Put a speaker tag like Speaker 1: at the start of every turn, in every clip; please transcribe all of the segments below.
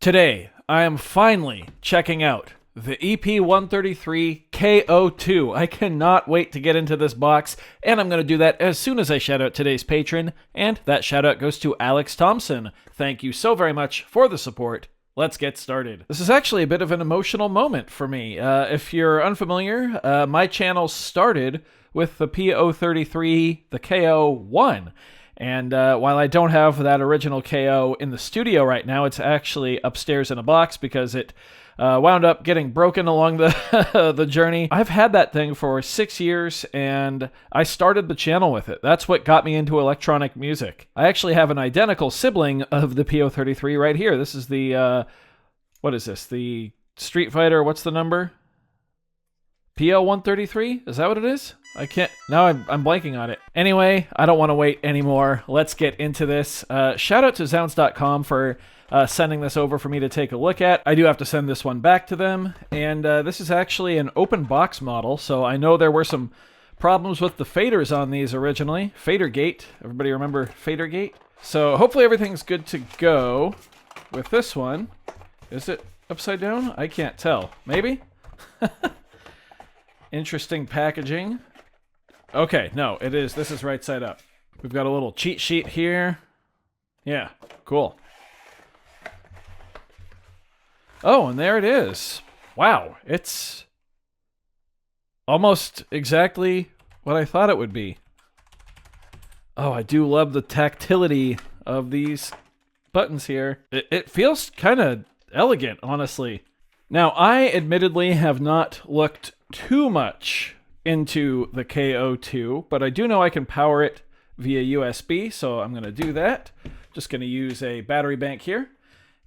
Speaker 1: Today, I am finally checking out the EP-133 KO2. I cannot wait to get into this box, and I'm going to do that as soon as I shout out today's patron, and that shout out goes to Alex Thompson. Thank you so very much for the support. Let's get started. This is actually a bit of an emotional moment for me. If you're unfamiliar, my channel started with the P033, the KO1. And while I don't have that original KO in the studio right now, it's actually upstairs in a box because it wound up getting broken along the the journey. I've had that thing for 6 years, and I started the channel with it. That's what got me into electronic music. I actually have an identical sibling of the P033 right here. This is the, what is this? The Street Fighter, what's the number? PL133? Is that what it is? I can't... Now I'm blanking on it. Anyway, I don't want to wait anymore. Let's get into this. Shout out to Zounds.com for sending this over for me to take a look at. I do have to send this one back to them. And this is actually an open box model, so I know there were some problems with the faders on these originally. Fadergate. Everybody remember Fadergate? So hopefully everything's good to go with this one. Is it upside down? I can't tell. Maybe? Interesting packaging. Okay, no, it is. This is right side up. We've got a little cheat sheet here. Yeah, cool. Oh, and there it is. Wow, it's almost exactly what I thought it would be. Oh, I do love the tactility of these buttons here. It feels kind of elegant, honestly. Now, I admittedly have not looked too much into the KO2, but I do know I can power it via USB, so I'm going to do that. Just going to use a battery bank here.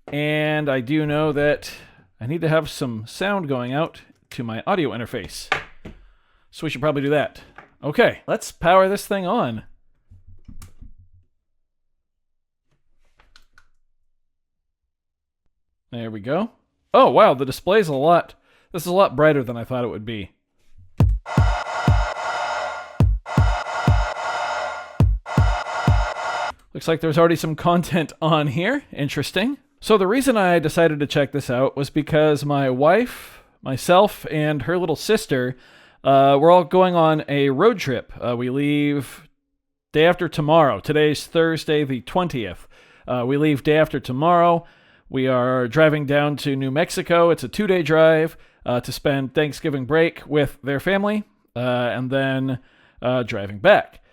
Speaker 1: And I do know that I need to have some sound going out to my audio interface. So we should probably do that. Okay, let's power this thing on. There we go. Oh, wow, the display's a lot... This is a lot brighter than I thought it would be. Looks like there's already some content on here. Interesting. So the reason I decided to check this out was because my wife, myself, and her little sister, we're all going on a road trip. We leave day after tomorrow. Today's Thursday the 20th. We leave day after tomorrow. We are driving down to New Mexico. It's a 2-day drive to spend Thanksgiving break with their family, and then driving back.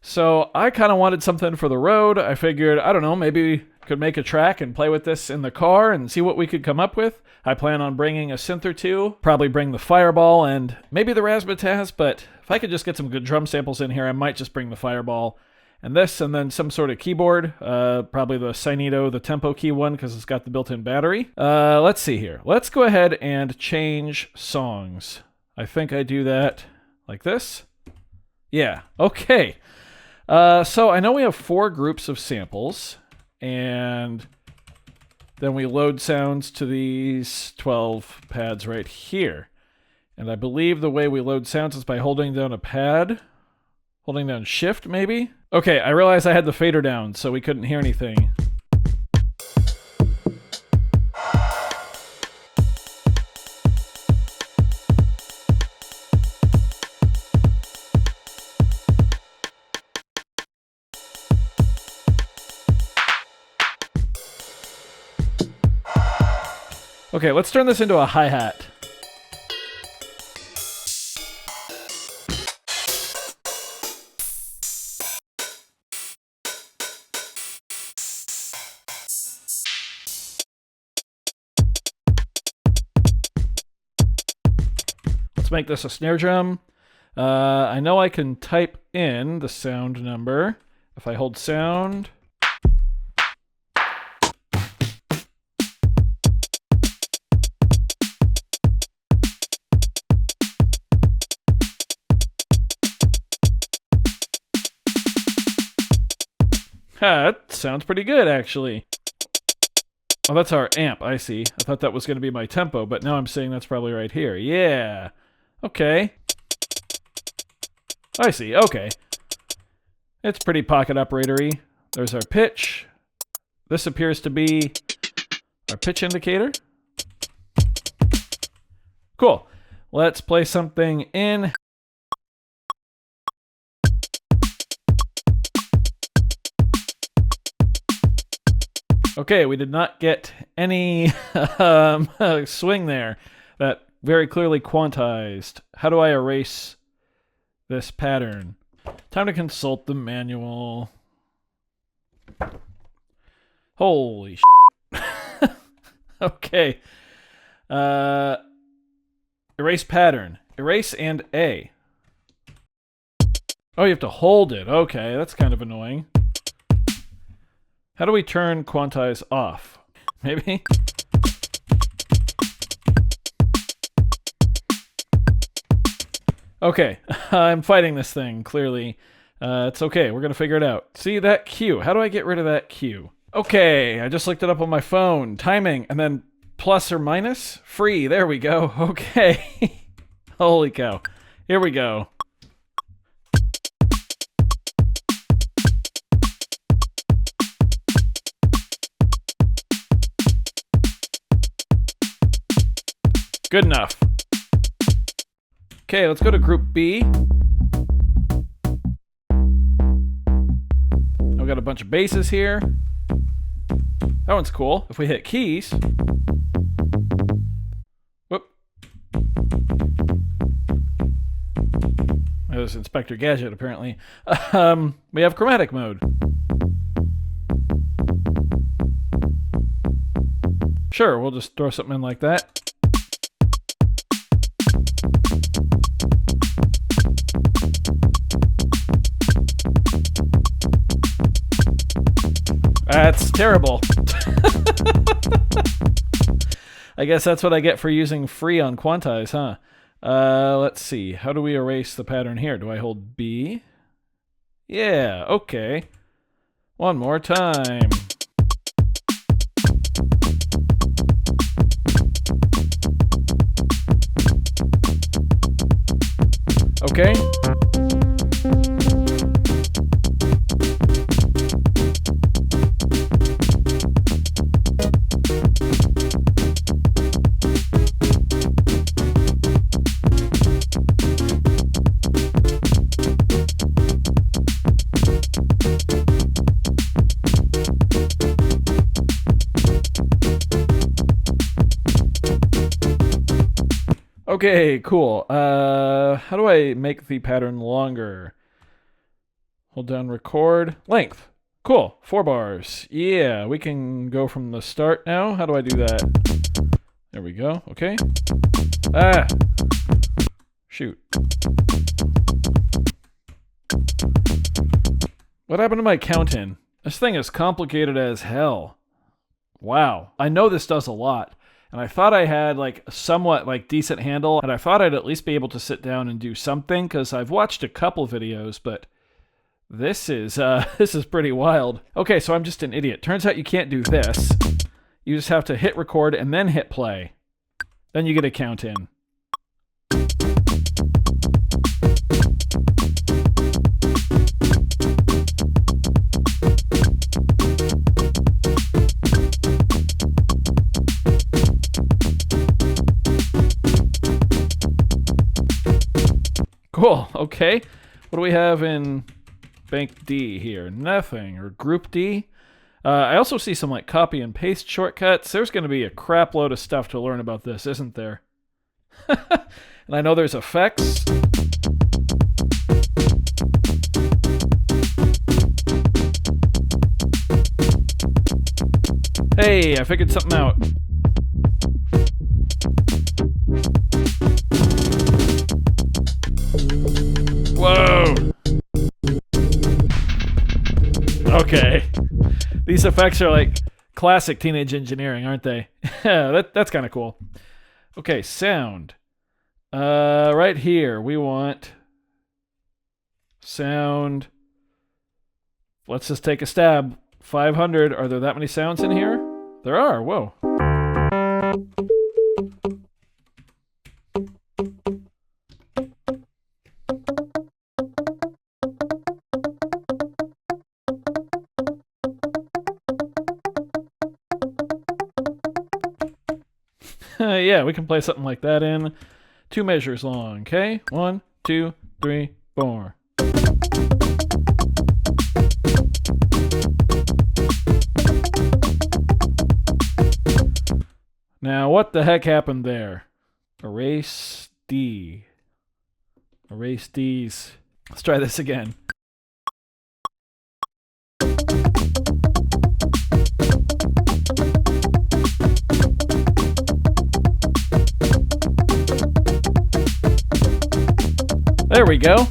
Speaker 1: So I kind of wanted something for the road. I figured, I don't know, maybe could make a track and play with this in the car and see what we could come up with. I plan on bringing a synth or two, probably bring the Fireball and maybe the Razzmatazz, but if I could just get some good drum samples in here, I might just bring the Fireball and this, and then some sort of keyboard, probably the Cynito, the Tempo Key one, because it's got the built-in battery. Let's see here. Let's go ahead and change songs. I think I do that like this. Yeah, okay. So I know we have 4 groups of samples, and then we load sounds to these 12 pads right here. And I believe the way we load sounds is by holding down a pad, holding down shift maybe? Okay, I realized I had the fader down, so we couldn't hear anything. Okay, let's turn this into a hi-hat. Let's make this a snare drum. I know I can type in the sound number. If I hold sound... That sounds pretty good, actually. Oh, that's our amp, I see. I thought that was going to be my tempo, but now I'm saying that's probably right here. Yeah. Okay. I see, okay. It's pretty pocket operator-y. There's our pitch. This appears to be our pitch indicator. Cool. Let's play something in. Okay, we did not get any swing there. That very clearly quantized. How do I erase this pattern? Time to consult the manual. Holy shit. Okay. Erase pattern. Erase and A. Oh, you have to hold it. Okay, that's kind of annoying. How do we turn quantize off? Maybe? Okay, I'm fighting this thing, clearly. It's okay, we're gonna figure it out. See, that cue. How do I get rid of that cue? Okay, I just looked it up on my phone. Timing, and then plus or minus? Free, there we go. Okay. Holy cow. Here we go. Good enough. Okay, let's go to group B. I've got a bunch of basses here. That one's cool. If we hit keys. Whoop. That was Inspector Gadget, apparently. We have chromatic mode. Sure, we'll just throw something in like that. That's terrible. I guess that's what I get for using free on quantize, huh? Let's see. How do we erase the pattern here? Do I hold B? Yeah, okay. One more time. Okay. Okay, cool. How do I make the pattern longer? Hold down record. Length. Cool. 4 bars. Yeah, we can go from the start now. How do I do that? There we go. Okay. Ah! Shoot. What happened to my count-in? This thing is complicated as hell. Wow. I know this does a lot. And I thought I had like a somewhat like decent handle, and I thought I'd at least be able to sit down and do something, because I've watched a couple videos, but this is pretty wild. Okay, so I'm just an idiot. Turns out you can't do this. You just have to hit record and then hit play. Then you get a count in. Cool, okay. What do we have in Bank D here? Nothing. Or Group D? I also see some like copy and paste shortcuts. There's going to be a crap load of stuff to learn about this, isn't there? And I know there's effects. Hey, I figured something out. Whoa! Okay. These effects are like classic teenage engineering, aren't they? That's kind of cool. Okay, sound. Right here, we want sound. Let's just take a stab. 500. Are there that many sounds in here? There are. Whoa. Yeah, we can play something like that in 2 measures long. Okay, 1, 2, 3, 4. Now, what the heck happened there? Erase D. Erase D's. Let's try this again. There we go.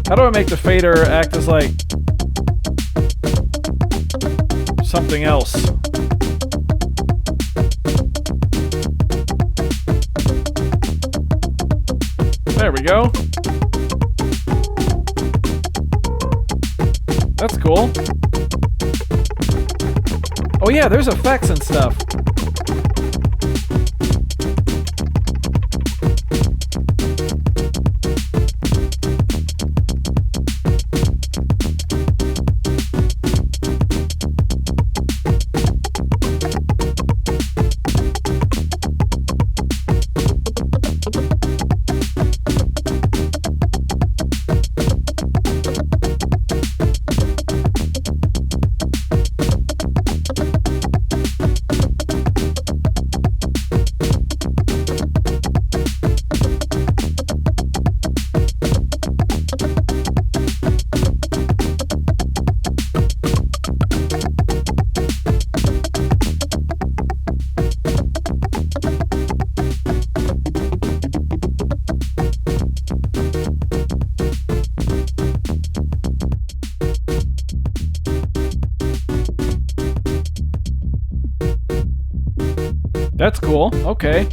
Speaker 1: How do I make the fader act as like something else? There we go. That's cool. Oh yeah, there's effects and stuff. That's cool. Okay.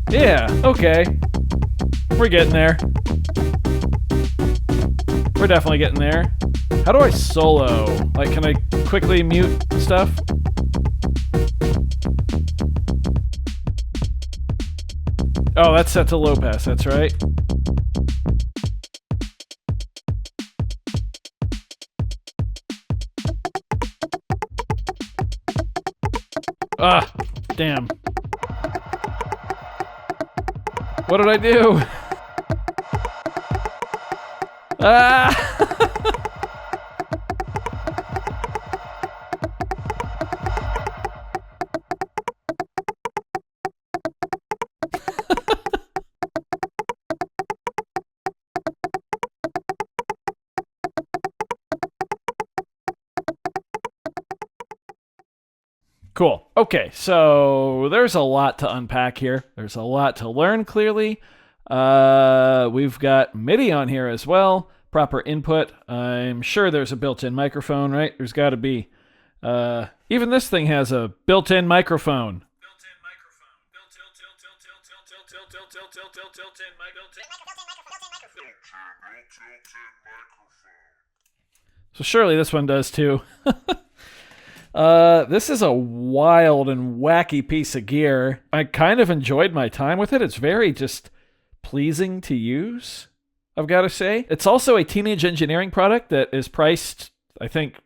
Speaker 1: Yeah, okay. We're getting there. We're definitely getting there. How do I solo? Like, can I quickly mute stuff? Oh, that's set to low pass, that's right. Ah, damn. What did I do? Ah! Cool. Okay, so there's a lot to unpack here. There's a lot to learn, clearly. We've got MIDI on here as well. Proper input. I'm sure there's a built-in microphone, right? There's got to be. Even this thing has a built-in microphone. So surely this one does too. This is a wild and wacky piece of gear. I kind of enjoyed my time with it. It's very just pleasing to use, I've got to say. It's also a teenage engineering product that is priced, I think,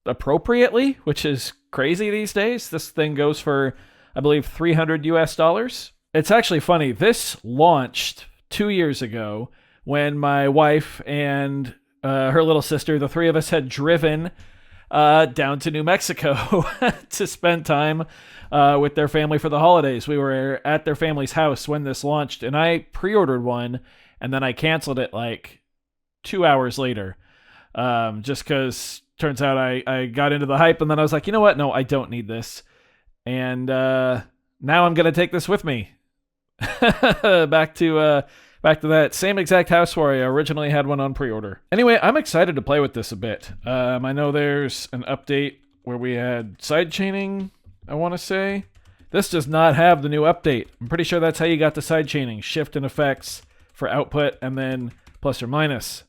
Speaker 1: appropriately, which is crazy these days. This thing goes for, I believe, $300 US. It's actually funny. This launched 2 years ago when my wife and her little sister, the three of us, had driven down to New Mexico to spend time with their family for the holidays. We were at their family's house when this launched, and I pre-ordered one, and then I canceled it like 2 hours later, just because turns out I got into the hype, and then I was like, you know what? No, I don't need this. And now I'm going to take this with me back to that same exact house where I originally had one on pre-order. Anyway, I'm excited to play with this a bit. I know there's an update where we had side chaining I want to say. This does not have the new update. I'm pretty sure that's how you got the sidechaining. Shift and effects for output and then plus or minus.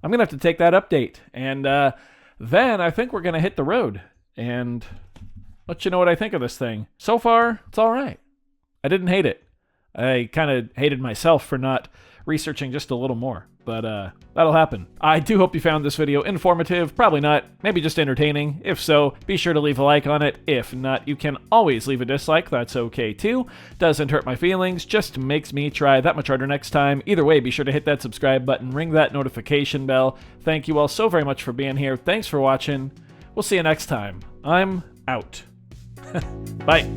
Speaker 1: I'm going to have to take that update. And then I think we're going to hit the road and let you know what I think of this thing. So far, it's all right. I didn't hate it. I kind of hated myself for not researching just a little more, but that'll happen. I do hope you found this video informative. Probably not. Maybe just entertaining. If so, be sure to leave a like on it. If not, you can always leave a dislike. That's okay too. Doesn't hurt my feelings. Just makes me try that much harder next time. Either way, be sure to hit that subscribe button. Ring that notification bell. Thank you all so very much for being here. Thanks for watching. We'll see you next time. I'm out. Bye.